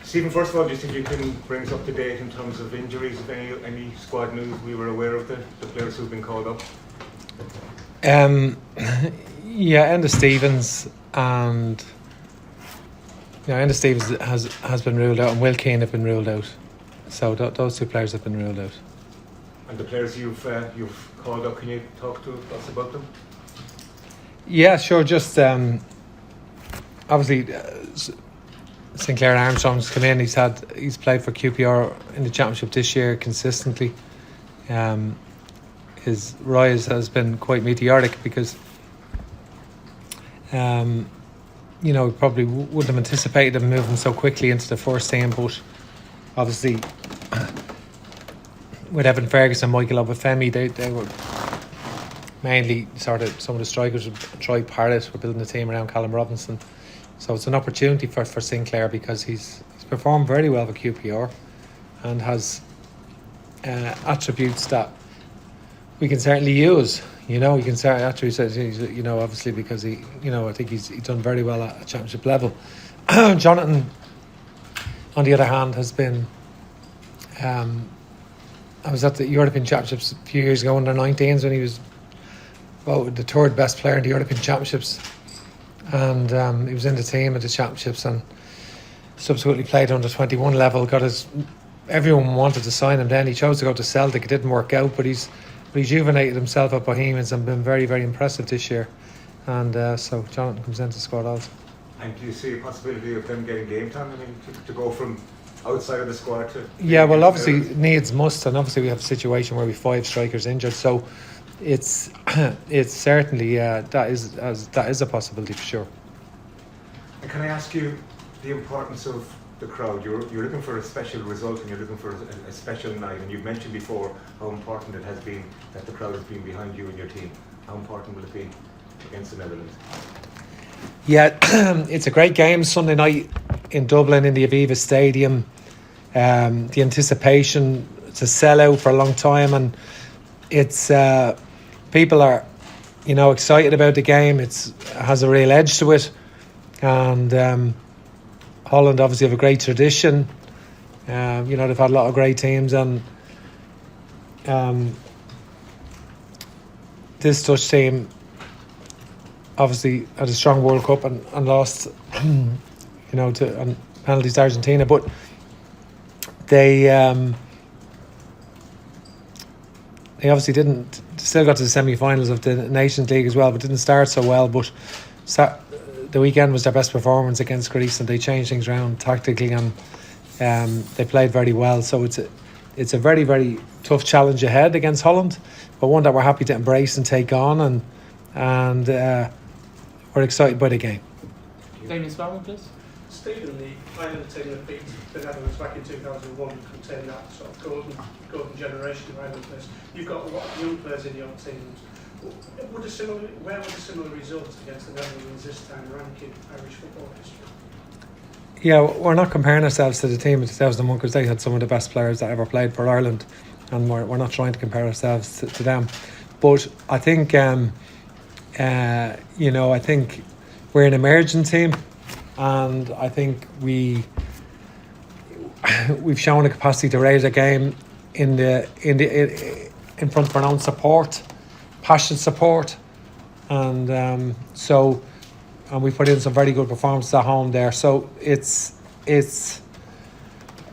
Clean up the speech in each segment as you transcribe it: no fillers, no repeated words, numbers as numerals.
Stephen, first of all, do you think you can bring us up to date in terms of injuries, if any squad news we were aware of, the players who've been called up? Enda Stevens and Enda Stevens has been ruled out, and Will Keane have been ruled out. So those two players have been ruled out. And the players you've called up, can you talk to us about them? Yeah, sure. Just obviously Sinclair Armstrong's come in. He's played for QPR in the championship this year consistently. His rise has been quite meteoric because we probably wouldn't have anticipated him moving so quickly into the first team, but obviously with Evan Ferguson, Michael Obafemi, they were mainly sort of some of the strikers. Troy Parrott were building the team around Callum Robinson, so it's an opportunity for Sinclair because he's performed very well for QPR and has attributes that we can certainly use. You can certainly attributes, obviously because I think he's done very well at a championship level. Jonathan, on the other hand, has been. I was at the European Championships a few years ago under 19s when he was voted the third best player in the European Championships, and he was in the team at the Championships and subsequently played under 21 level. Everyone wanted to sign him then. He chose to go to Celtic. It didn't work out, but he's rejuvenated himself at Bohemians and been very, very impressive this year. And so Jonathan comes into the squad also. And do you see a possibility of them getting game time? I mean, to go from outside of the squad to... Yeah, well, obviously needs must, and obviously we have a situation where we have 5 strikers injured, so it's certainly that is a possibility for sure. And can I ask you the importance of the crowd? You're looking for a special result and you're looking for a special night, and you've mentioned before how important it has been that the crowd has been behind you and your team. How important will it be against the Netherlands? Yeah, it's a great game Sunday night in Dublin in the Aviva Stadium. The anticipation, it's a sellout for a long time, and it's people are excited about the game. It has a real edge to it, and Holland obviously have a great tradition. They've had a lot of great teams, and this Dutch team obviously had a strong World Cup and lost to penalties to Argentina, but they obviously still got to the semi-finals of the Nations League as well, but didn't start so well. But the weekend was their best performance against Greece, and they changed things around tactically, and they played very well. So it's a very, very tough challenge ahead against Holland, but one that we're happy to embrace and take on, and we're excited by the game. Damien Spellman, please. Stephen, the Ireland team that beat the Netherlands back in 2001 contained that sort of golden generation of Ireland players. You've got a lot of young players in your team. Where would a similar result against the Netherlands this time rank in Irish football history? Yeah, we're not comparing ourselves to the team in 2001 because they had some of the best players that ever played for Ireland, and we're not trying to compare ourselves to them. But I think, I think we're an emerging team, and I think we've shown a capacity to raise a game in front of our own support, passionate support, and we put in some very good performances at home there. So it's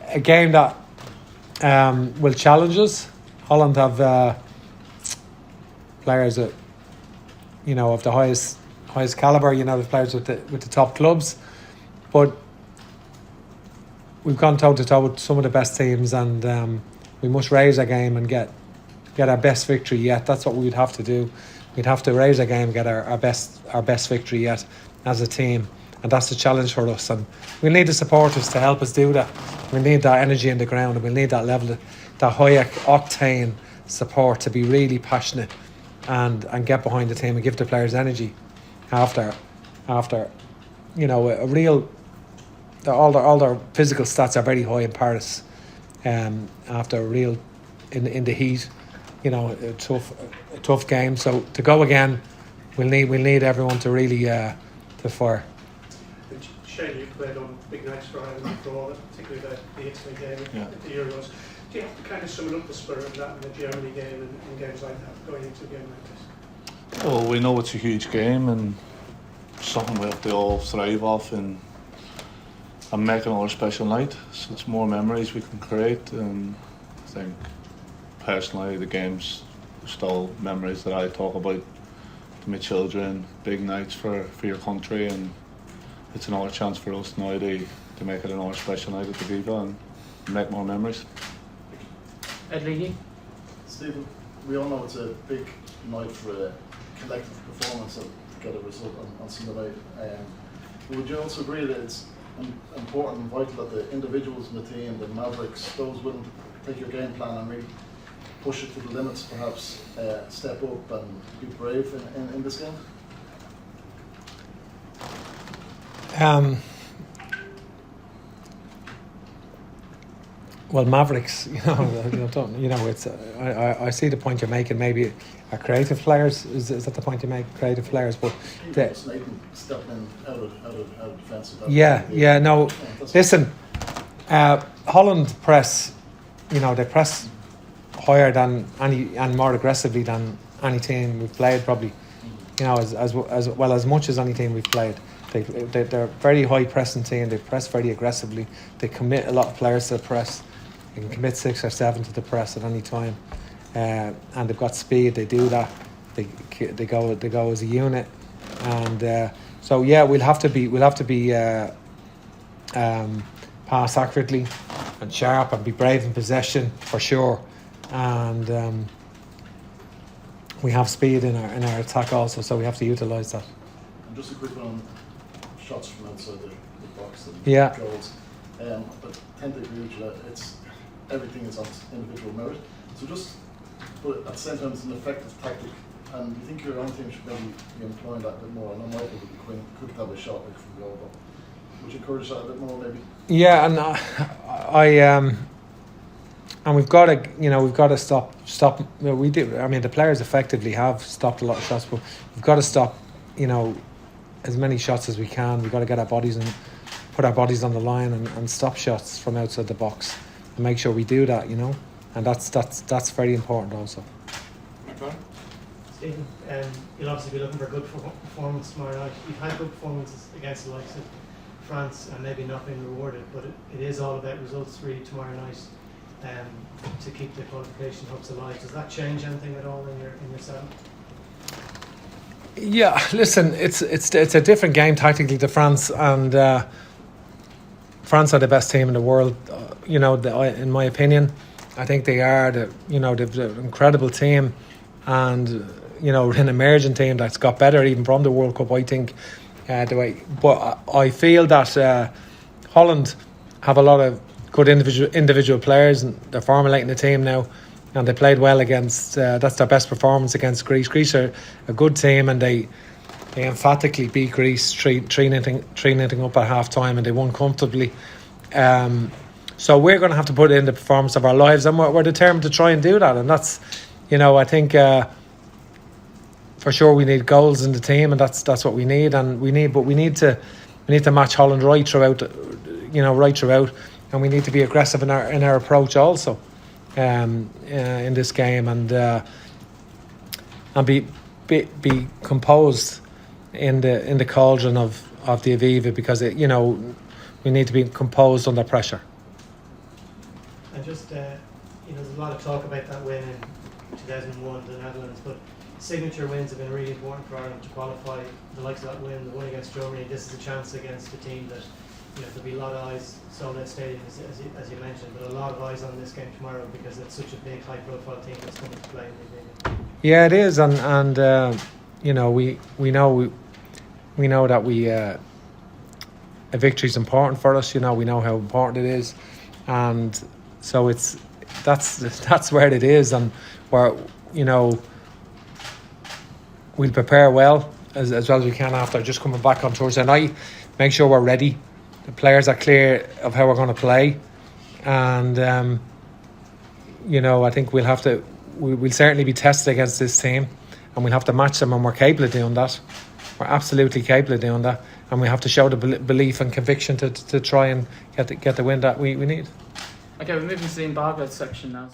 a game that will challenge us. Holland have players that of the highest calibre. The players with the top clubs, but we've gone toe to toe with some of the best teams, and we must raise our game and get our best victory yet. That's what we'd have to do. We'd have to raise our game, get our best victory yet as a team, and that's the challenge for us. And we'll need the supporters to help us do that. We need that energy in the ground, and we'll need that level, that high octane support to be really passionate and get behind the team and give the players energy after a real. All their physical stats are very high in Paris. After a real in the heat, a tough game. So to go again, we'll need everyone to really to fire. Shane, you played on big nights for Ireland before, particularly the Italy game at the Euros. Do you have to kind of summon up the spirit of that in the Germany game and games like that going into a game like this? Well, we know it's a huge game and something we have to all thrive off and make another special night. So it's more memories we can create, and I think personally the game's still memories that I talk about to my children, big nights for your country, and it's another chance for us now to make it another special night at the Viva and make more memories. Ed Leahy? Stephen, we all know it's a big night for a collective performance and to get a result on Sunday night. Would you also agree that it's important and vital that the individuals in the team, the Mavericks, those willing to take your game plan and really push it to the limits, perhaps step up and be brave in this game? Well, Mavericks, it's. I see the point you're making. Maybe our creative players is that the point you make? Creative players, but Nathan stepping in out of defensive. No. Listen, Holland press. They press higher than any and more aggressively than any team we've played. Probably, as much as any team we've played. They're a very high pressing team. They press very aggressively. They commit a lot of players to the press. They can commit 6 or 7 to the press at any time, and they've got speed. They do that. They go as a unit, and we'll have to be pass accurately and sharp and be brave in possession for sure, and we have speed in our attack also, so we have to utilise that. And just a quick one on shots from outside the box and goals. But I tend to agree with you that everything is on individual merit. So but at the same time it's an effective tactic, and you think your own team should maybe be employing that a bit more. I know Michael would be quick to have a shot like from goal, but would you encourage that a bit more maybe? Yeah, and and we've got to stop. We do. I mean, the players effectively have stopped a lot of shots, but we've got to stop. As many shots as we can. We've got to get our bodies and put our bodies on the line and stop shots from outside the box and make sure we do that, and that's very important also. Stephen, you'll obviously be looking for a good performance tomorrow night. You've had good performances against the likes of France and maybe not been rewarded, but it is all about results really tomorrow night to keep the qualification hopes alive. Does that change anything at all in your setup? Yeah, listen, it's a different game tactically to France, and France are the best team in the world. In my opinion, I think they are. They've an incredible team, and an emerging team that's got better even from the World Cup. I think but I feel that Holland have a lot of good individual players, and they're formulating the team now. And they played well against. That's their best performance against Greece. Greece are a good team, and they emphatically beat Greece 3-0 up at half time, and they won comfortably. So we're going to have to put in the performance of our lives, and we're determined to try and do that. And that's, I think for sure we need goals in the team, and that's what we need. And we need to match Holland right throughout, and we need to be aggressive in our approach also. In this game, and be composed in the cauldron of the Aviva, because we need to be composed under pressure. And just there's a lot of talk about that win in 2001, the Netherlands, but signature wins have been really important for Ireland to qualify. The likes of that win, the win against Germany, this is a chance against a team that there'll be a lot of eyes, Solid Stadium as you mentioned, but a lot of eyes on this game tomorrow because it's such a big, high-profile team that's coming to play in the game. Yeah, it is, and we know that a victory is important for us. We know how important it is, and so that's where it is, and where we'll prepare well as well as we can after just coming back on Thursday night. Make sure we're ready. The players are clear of how we're going to play, and I think we'll certainly be tested against this team, and we'll have to match them, and we're capable of doing that. we're absolutely capable of doing that, and we have to show the belief and conviction to try and get the win that we need. Okay, we're moving to the embargoed section now.